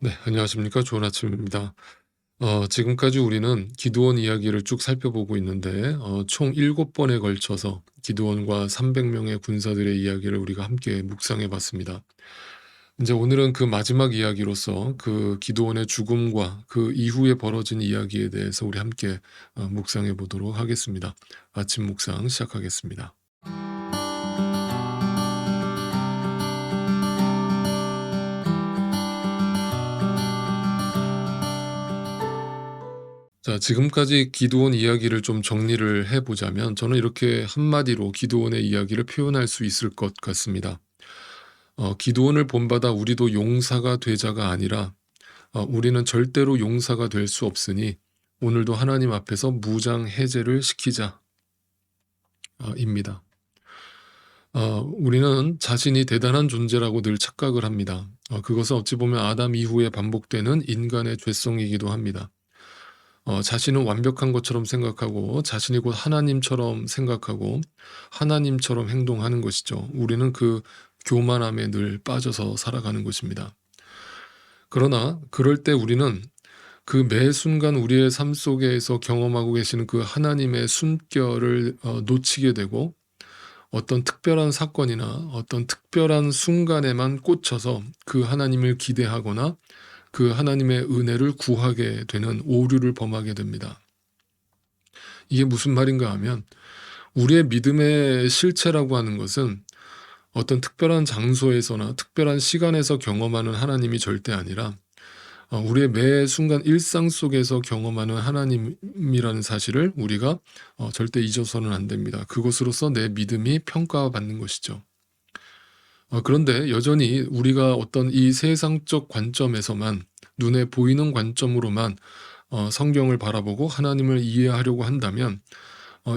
네, 안녕하십니까. 좋은 아침입니다. 지금까지 우리는 기드온 이야기를 쭉 살펴보고 있는데, 총 7번에 걸쳐서 기드온과 300명의 군사들의 이야기를 우리가 함께 묵상해 봤습니다. 이제 오늘은 그 마지막 이야기로서 그 기드온의 죽음과 그 이후에 벌어진 이야기에 대해서 우리 함께 묵상해 보도록 하겠습니다. 아침 묵상 시작하겠습니다. 자, 지금까지 기드온 이야기를 좀 정리를 해 보자면 저는 이렇게 한마디로 기드온의 이야기를 표현할 수 있을 것 같습니다. 기드온을 본받아 우리도 용사가 되자가 아니라 우리는 절대로 용사가 될 수 없으니 오늘도 하나님 앞에서 무장 해제를 시키자 입니다. 우리는 자신이 대단한 존재라고 늘 착각을 합니다. 그것은 어찌 보면 아담 이후에 반복되는 인간의 죄성이기도 합니다. 자신은 완벽한 것처럼 생각하고 자신이 곧 하나님처럼 생각하고 하나님처럼 행동하는 것이죠. 우리는 그 교만함에 늘 빠져서 살아가는 것입니다. 그러나 그럴 때 우리는 그 매 순간 우리의 삶 속에서 경험하고 계시는 그 하나님의 숨결을 놓치게 되고 어떤 특별한 사건이나 어떤 특별한 순간에만 꽂혀서 그 하나님을 기대하거나 그 하나님의 은혜를 구하게 되는 오류를 범하게 됩니다. 이게 무슨 말인가 하면 우리의 믿음의 실체라고 하는 것은 어떤 특별한 장소에서나 특별한 시간에서 경험하는 하나님이 절대 아니라 우리의 매 순간 일상 속에서 경험하는 하나님이라는 사실을 우리가 절대 잊어서는 안 됩니다. 그것으로서 내 믿음이 평가받는 것이죠. 그런데 여전히 우리가 어떤 이 세상적 관점에서만 눈에 보이는 관점으로만 성경을 바라보고 하나님을 이해하려고 한다면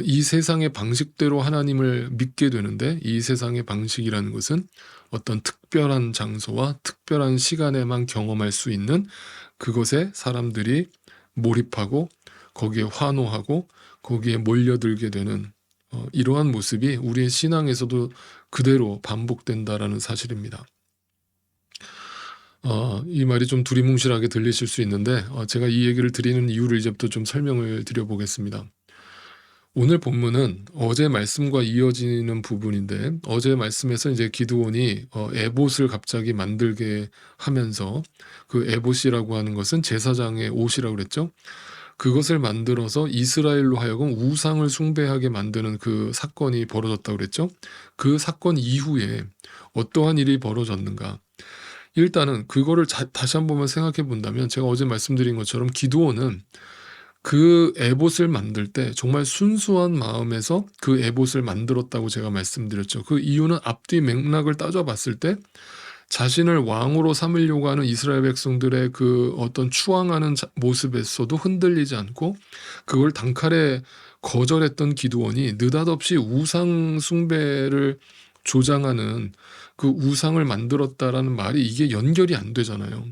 이 세상의 방식대로 하나님을 믿게 되는데 이 세상의 방식이라는 것은 어떤 특별한 장소와 특별한 시간에만 경험할 수 있는 그것에 사람들이 몰입하고 거기에 환호하고 거기에 몰려들게 되는 이러한 모습이 우리의 신앙에서도 그대로 반복된다라는 사실입니다. 이 말이 좀 두리뭉실하게 들리실 수 있는데 제가 이 얘기를 드리는 이유를 이제부터 좀 설명을 드려보겠습니다. 오늘 본문은 어제 말씀과 이어지는 부분인데 어제 말씀에서 이제 기드온이 에봇을 갑자기 만들게 하면서 그 에봇이라고 하는 것은 제사장의 옷이라고 그랬죠. 그것을 만들어서 이스라엘로 하여금 우상을 숭배하게 만드는 그 사건이 벌어졌다고 그랬죠. 그 사건 이후에 어떠한 일이 벌어졌는가. 일단은 그거를 다시 한 번만 생각해 본다면 제가 어제 말씀드린 것처럼 기드온은 그 에봇을 만들 때 정말 순수한 마음에서 그 에봇을 만들었다고 제가 말씀드렸죠. 그 이유는 앞뒤 맥락을 따져봤을 때 자신을 왕으로 삼으려고 하는 이스라엘 백성들의 그 어떤 추앙하는 모습에서도 흔들리지 않고 그걸 단칼에 거절했던 기드온이 느닷없이 우상 숭배를 조장하는 그 우상을 만들었다라는 말이 이게 연결이 안 되잖아요.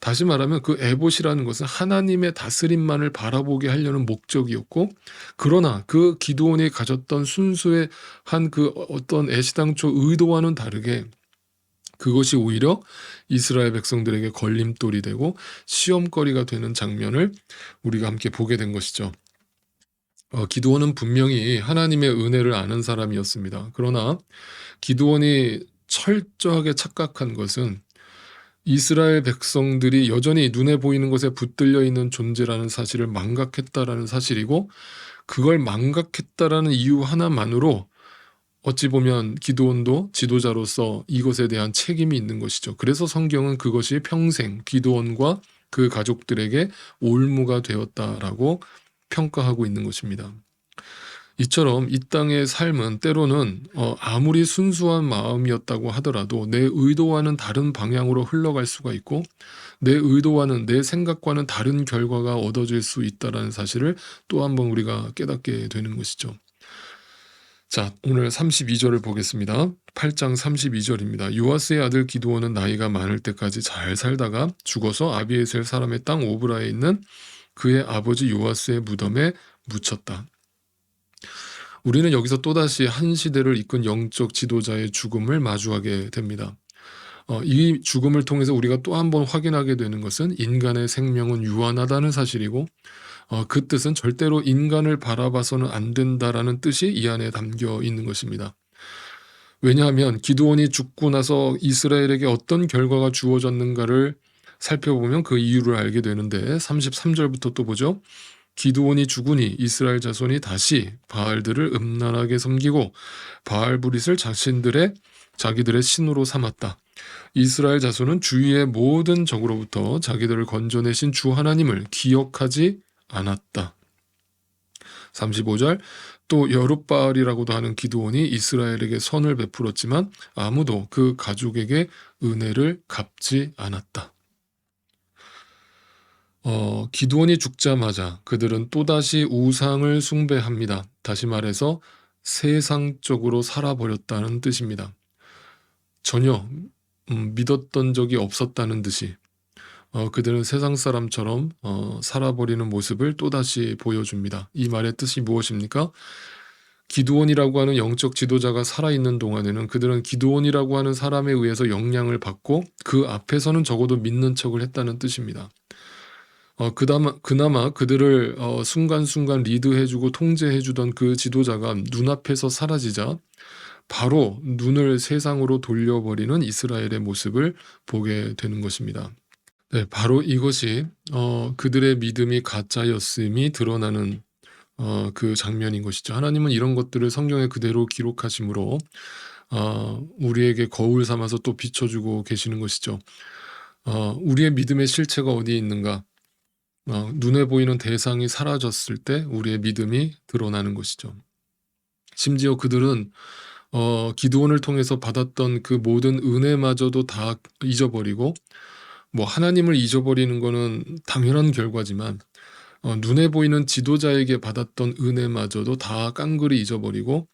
다시 말하면 그 에봇이라는 것은 하나님의 다스림만을 바라보게 하려는 목적이었고 그러나 그 기드온이 가졌던 순수의 한 그 어떤 애시당초 의도와는 다르게 그것이 오히려 이스라엘 백성들에게 걸림돌이 되고 시험거리가 되는 장면을 우리가 함께 보게 된 것이죠. 기드온은 분명히 하나님의 은혜를 아는 사람이었습니다. 그러나 기드온이 철저하게 착각한 것은 이스라엘 백성들이 여전히 눈에 보이는 것에 붙들려 있는 존재라는 사실을 망각했다라는 사실이고 그걸 망각했다라는 이유 하나만으로 어찌 보면 기드온도 지도자로서 이것에 대한 책임이 있는 것이죠. 그래서 성경은 그것이 평생 기드온과 그 가족들에게 올무가 되었다라고 평가하고 있는 것입니다. 이처럼 이 땅의 삶은 때로는 아무리 순수한 마음이었다고 하더라도 내 의도와는 다른 방향으로 흘러갈 수가 있고 내 의도와는 내 생각과는 다른 결과가 얻어질 수 있다는 사실을 또 한 번 우리가 깨닫게 되는 것이죠. 자, 오늘 32절을 보겠습니다. 8장 32절입니다. 요아스의 아들 기드온은 나이가 많을 때까지 잘 살다가 죽어서 아비에셀 사람의 땅 오브라에 있는 그의 아버지 요아스의 무덤에 묻혔다. 우리는 여기서 또다시 한 시대를 이끈 영적 지도자의 죽음을 마주하게 됩니다. 이 죽음을 통해서 우리가 또 한 번 확인하게 되는 것은 인간의 생명은 유한하다는 사실이고, 그 뜻은 절대로 인간을 바라봐서는 안 된다라는 뜻이 이 안에 담겨 있는 것입니다. 왜냐하면 기드온이 죽고 나서 이스라엘에게 어떤 결과가 주어졌는가를 살펴보면 그 이유를 알게 되는데, 33절부터 또 보죠. 기드온이 죽으니 이스라엘 자손이 다시 바알들을 음란하게 섬기고 바알브릿을 자기들의 신으로 삼았다. 이스라엘 자손은 주위의 모든 적으로부터 자기들을 건져내신 주 하나님을 기억하지 않았다. 35절, 또 여룻바알이라고도 하는 기드온이 이스라엘에게 선을 베풀었지만 아무도 그 가족에게 은혜를 갚지 않았다. 기드온이 죽자마자 그들은 또다시 우상을 숭배합니다. 다시 말해서 세상적으로 살아버렸다는 뜻입니다. 전혀 믿었던 적이 없었다는 듯이 그들은 세상 사람처럼 살아버리는 모습을 또다시 보여줍니다. 이 말의 뜻이 무엇입니까? 기드온이라고 하는 영적 지도자가 살아있는 동안에는 그들은 기드온이라고 하는 사람에 의해서 영향을 받고 그 앞에서는 적어도 믿는 척을 했다는 뜻입니다. 그나마 그들을 순간순간 리드해주고 통제해주던 그 지도자가 눈앞에서 사라지자 바로 눈을 세상으로 돌려버리는 이스라엘의 모습을 보게 되는 것입니다. 네, 바로 이것이 그들의 믿음이 가짜였음이 드러나는 그 장면인 것이죠. 하나님은 이런 것들을 성경에 그대로 기록하심으로 우리에게 거울 삼아서 또 비춰주고 계시는 것이죠. 우리의 믿음의 실체가 어디에 있는가? 눈에 보이는 대상이 사라졌을 때 우리의 믿음이 드러나는 것이죠. 심지어 그들은 기드온을 통해서 받았던 그 모든 은혜마저도 다 잊어버리고, 하나님을 잊어버리는 거는 당연한 결과지만 눈에 보이는 지도자에게 받았던 은혜마저도 다 깡그리 잊어버리고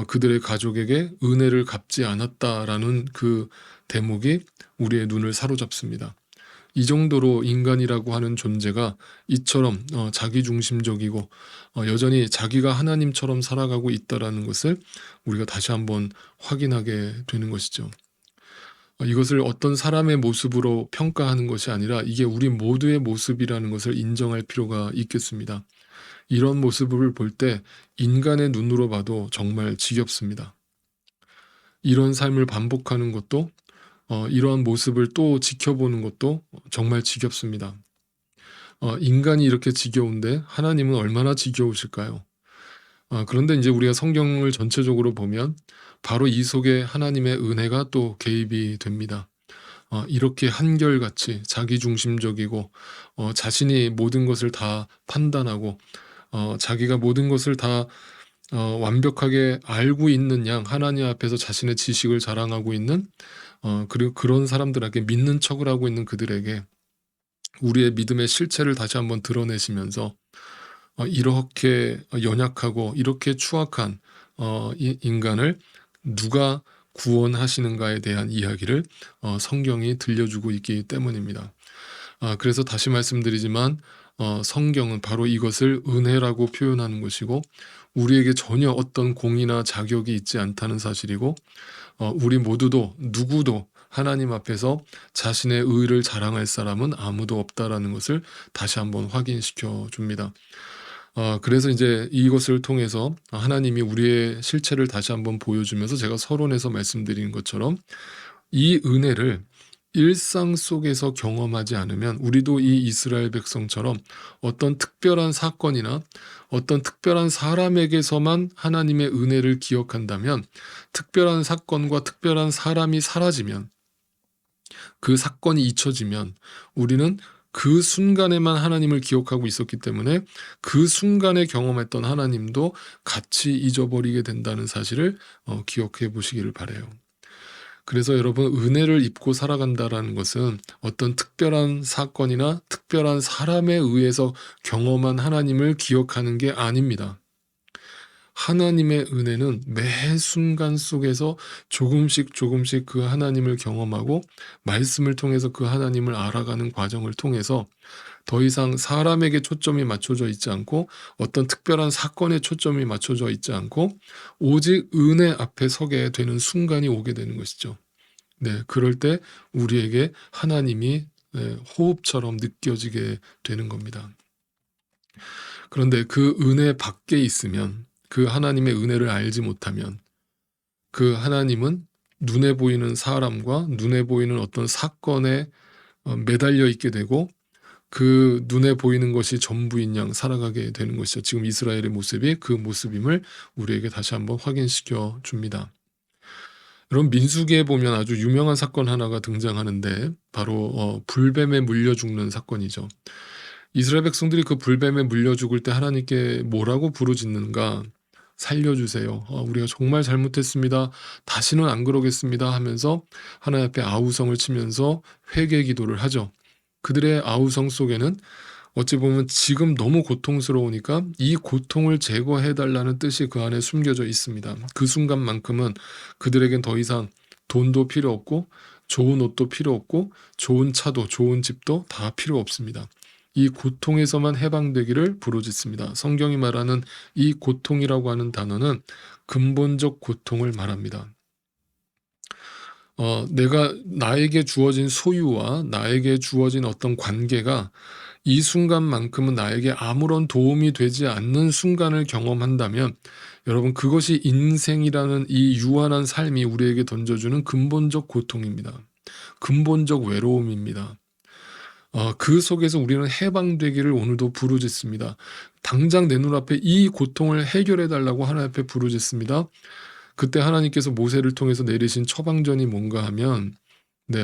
그들의 가족에게 은혜를 갚지 않았다라는 그 대목이 우리의 눈을 사로잡습니다. 이 정도로 인간이라고 하는 존재가 이처럼 자기중심적이고 여전히 자기가 하나님처럼 살아가고 있다라는 것을 우리가 다시 한번 확인하게 되는 것이죠. 이것을 어떤 사람의 모습으로 평가하는 것이 아니라 이게 우리 모두의 모습이라는 것을 인정할 필요가 있겠습니다. 이런 모습을 볼 때 인간의 눈으로 봐도 정말 지겹습니다. 이런 삶을 반복하는 것도 이러한 모습을 또 지켜보는 것도 정말 지겹습니다. 인간이 이렇게 지겨운데 하나님은 얼마나 지겨우실까요? 그런데 이제 우리가 성경을 전체적으로 보면 바로 이 속에 하나님의 은혜가 또 개입이 됩니다. 이렇게 한결같이 자기중심적이고 자신이 모든 것을 다 판단하고 자기가 모든 것을 다 완벽하게 알고 있는 양 하나님 앞에서 자신의 지식을 자랑하고 있는 그리고 그런 사람들에게 믿는 척을 하고 있는 그들에게 우리의 믿음의 실체를 다시 한번 드러내시면서 이렇게 연약하고 이렇게 추악한 인간을 누가 구원하시는가에 대한 이야기를 성경이 들려주고 있기 때문입니다. 그래서 다시 말씀드리지만 성경은 바로 이것을 은혜라고 표현하는 것이고 우리에게 전혀 어떤 공이나 자격이 있지 않다는 사실이고 우리 모두도 누구도 하나님 앞에서 자신의 의를 자랑할 사람은 아무도 없다라는 것을 다시 한번 확인시켜 줍니다. 그래서 이제 이것을 통해서 하나님이 우리의 실체를 다시 한번 보여주면서 제가 서론에서 말씀드린 것처럼 이 은혜를 일상 속에서 경험하지 않으면 우리도 이 이스라엘 백성처럼 어떤 특별한 사건이나 어떤 특별한 사람에게서만 하나님의 은혜를 기억한다면 특별한 사건과 특별한 사람이 사라지면 그 사건이 잊혀지면 우리는 그 순간에만 하나님을 기억하고 있었기 때문에 그 순간에 경험했던 하나님도 같이 잊어버리게 된다는 사실을 기억해 보시기를 바라요. 그래서 여러분 은혜를 입고 살아간다라는 것은 어떤 특별한 사건이나 특별한 사람에 의해서 경험한 하나님을 기억하는 게 아닙니다. 하나님의 은혜는 매 순간 속에서 조금씩 그 하나님을 경험하고 말씀을 통해서 그 하나님을 알아가는 과정을 통해서 더 이상 사람에게 초점이 맞춰져 있지 않고 어떤 특별한 사건에 초점이 맞춰져 있지 않고 오직 은혜 앞에 서게 되는 순간이 오게 되는 것이죠. 네, 그럴 때 우리에게 하나님이 호흡처럼 느껴지게 되는 겁니다. 그런데 그 은혜 밖에 있으면, 그 하나님의 은혜를 알지 못하면 그 하나님은 눈에 보이는 사람과 눈에 보이는 어떤 사건에 매달려 있게 되고 그 눈에 보이는 것이 전부인 양 살아가게 되는 것이죠. 지금 이스라엘의 모습이 그 모습임을 우리에게 다시 한번 확인시켜 줍니다. 여러분, 민수기에 보면 아주 유명한 사건 하나가 등장하는데 바로 불뱀에 물려 죽는 사건이죠. 이스라엘 백성들이 그 불뱀에 물려 죽을 때 하나님께 뭐라고 부르짖는가? 살려주세요. 우리가 정말 잘못했습니다. 다시는 안 그러겠습니다 하면서 하나님 앞에 아우성을 치면서 회개 기도를 하죠. 그들의 아우성 속에는 어찌 보면 지금 너무 고통스러우니까 이 고통을 제거해 달라는 뜻이 그 안에 숨겨져 있습니다. 그 순간만큼은 그들에겐 더 이상 돈도 필요 없고 좋은 옷도 필요 없고 좋은 차도 좋은 집도 다 필요 없습니다. 이 고통에서만 해방되기를 부르짖습니다. 성경이 말하는 이 고통이라고 하는 단어는 근본적 고통을 말합니다. 내가 나에게 주어진 소유와 나에게 주어진 어떤 관계가 이 순간만큼은 나에게 아무런 도움이 되지 않는 순간을 경험한다면 여러분, 그것이 인생이라는 이 유한한 삶이 우리에게 던져주는 근본적 고통입니다. 근본적 외로움입니다. 그 속에서 우리는 해방되기를 오늘도 부르짖습니다. 당장 내 눈앞에 이 고통을 해결해 달라고 하나님 앞에 부르짖습니다. 그때 하나님께서 모세를 통해서 내리신 처방전이 뭔가 하면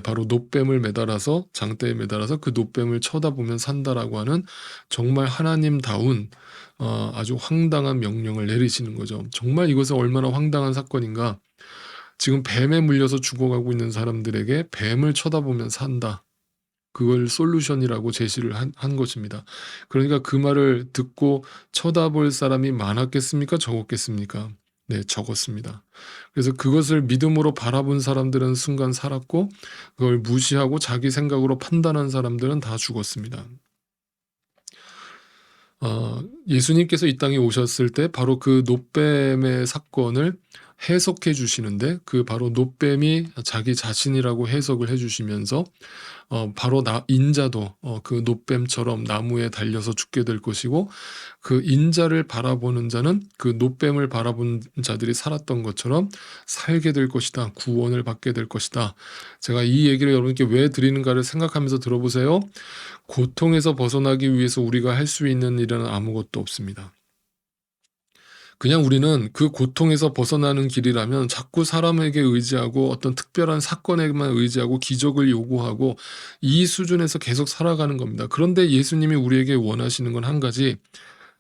바로 놋뱀을 매달아서 장대에 매달아서 그 놋뱀을 쳐다보면 산다라고 하는 정말 하나님다운 아주 황당한 명령을 내리시는 거죠. 정말 이것은 얼마나 황당한 사건인가. 지금 뱀에 물려서 죽어가고 있는 사람들에게 뱀을 쳐다보면 산다. 그걸 솔루션이라고 제시를 한 것입니다. 그러니까 그 말을 듣고 쳐다볼 사람이 많았겠습니까? 적었겠습니까? 네, 적었습니다. 그래서 그것을 믿음으로 바라본 사람들은 순간 살았고 그걸 무시하고 자기 생각으로 판단한 사람들은 다 죽었습니다. 예수님께서 이 땅에 오셨을 때 바로 그 놋뱀의 사건을 해석해 주시는데 그 바로 놋뱀이 자기 자신이라고 해석을 해 주시면서 바로 인자도 그 놋뱀처럼 나무에 달려서 죽게 될 것이고 그 인자를 바라보는 자는 그 놋뱀을 바라본 자들이 살았던 것처럼 살게 될 것이다. 구원을 받게 될 것이다. 제가 이 얘기를 여러분께 왜 드리는가를 생각하면서 들어보세요. 고통에서 벗어나기 위해서 우리가 할 수 있는 일은 아무것도 없습니다. 그냥 우리는 그 고통에서 벗어나는 길이라면 자꾸 사람에게 의지하고 어떤 특별한 사건에만 의지하고 기적을 요구하고 이 수준에서 계속 살아가는 겁니다. 그런데 예수님이 우리에게 원하시는 건 한 가지,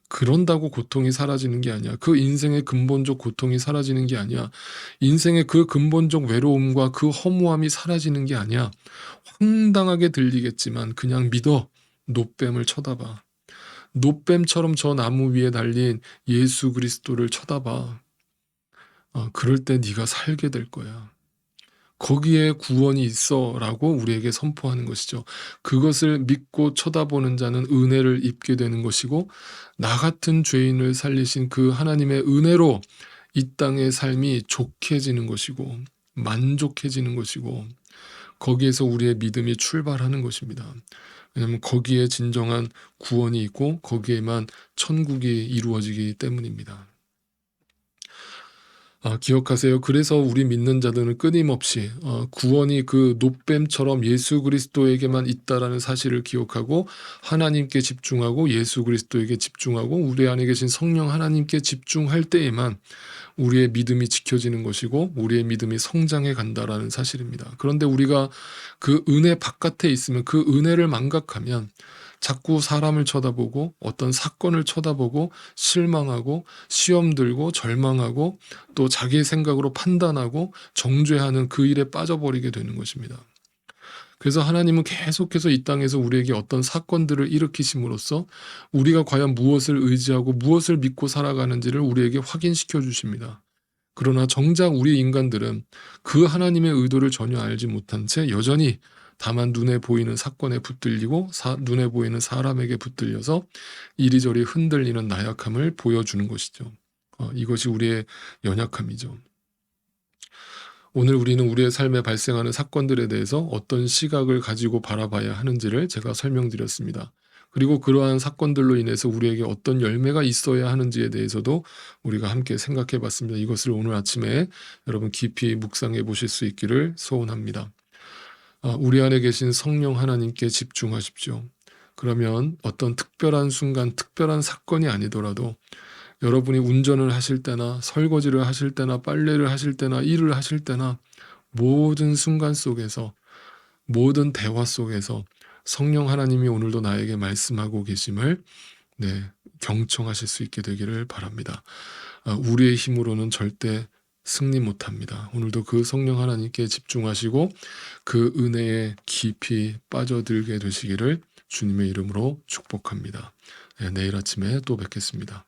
그런다고 고통이 사라지는 게 아니야. 그 인생의 근본적 고통이 사라지는 게 아니야. 인생의 그 근본적 외로움과 그 허무함이 사라지는 게 아니야. 황당하게 들리겠지만 그냥 믿어. 놋뱀을 쳐다봐. 놋뱀처럼 저 나무 위에 달린 예수 그리스도를 쳐다봐. 그럴 때 네가 살게 될 거야. 거기에 구원이 있어라고 우리에게 선포하는 것이죠. 그것을 믿고 쳐다보는 자는 은혜를 입게 되는 것이고 나 같은 죄인을 살리신 그 하나님의 은혜로 이 땅의 삶이 좋게지는 것이고 만족해지는 것이고 거기에서 우리의 믿음이 출발하는 것입니다. 왜냐하면 거기에 진정한 구원이 있고 거기에만 천국이 이루어지기 때문입니다. 기억하세요. 그래서 우리 믿는 자들은 끊임없이 구원이 그 놋뱀처럼 예수 그리스도에게만 있다라는 사실을 기억하고 하나님께 집중하고 예수 그리스도에게 집중하고 우리 안에 계신 성령 하나님께 집중할 때에만 우리의 믿음이 지켜지는 것이고 우리의 믿음이 성장해 간다라는 사실입니다. 그런데 우리가 그 은혜 바깥에 있으면 그 은혜를 망각하면 자꾸 사람을 쳐다보고 어떤 사건을 쳐다보고 실망하고 시험 들고 절망하고 또 자기의 생각으로 판단하고 정죄하는 그 일에 빠져버리게 되는 것입니다. 그래서 하나님은 계속해서 이 땅에서 우리에게 어떤 사건들을 일으키심으로써 우리가 과연 무엇을 의지하고 무엇을 믿고 살아가는지를 우리에게 확인시켜 주십니다. 그러나 정작 우리 인간들은 그 하나님의 의도를 전혀 알지 못한 채 여전히 다만 눈에 보이는 사건에 붙들리고 눈에 보이는 사람에게 붙들려서 이리저리 흔들리는 나약함을 보여주는 것이죠. 이것이 우리의 연약함이죠. 오늘 우리는 우리의 삶에 발생하는 사건들에 대해서 어떤 시각을 가지고 바라봐야 하는지를 제가 설명드렸습니다. 그리고 그러한 사건들로 인해서 우리에게 어떤 열매가 있어야 하는지에 대해서도 우리가 함께 생각해 봤습니다. 이것을 오늘 아침에 여러분 깊이 묵상해 보실 수 있기를 소원합니다. 우리 안에 계신 성령 하나님께 집중하십시오. 그러면 어떤 특별한 순간, 특별한 사건이 아니더라도 여러분이 운전을 하실 때나 설거지를 하실 때나 빨래를 하실 때나 일을 하실 때나 모든 순간 속에서, 모든 대화 속에서 성령 하나님이 오늘도 나에게 말씀하고 계심을 경청하실 수 있게 되기를 바랍니다. 우리의 힘으로는 절대 승리 못합니다. 오늘도 그 성령 하나님께 집중하시고 그 은혜에 깊이 빠져들게 되시기를 주님의 이름으로 축복합니다. 내일 아침에 또 뵙겠습니다.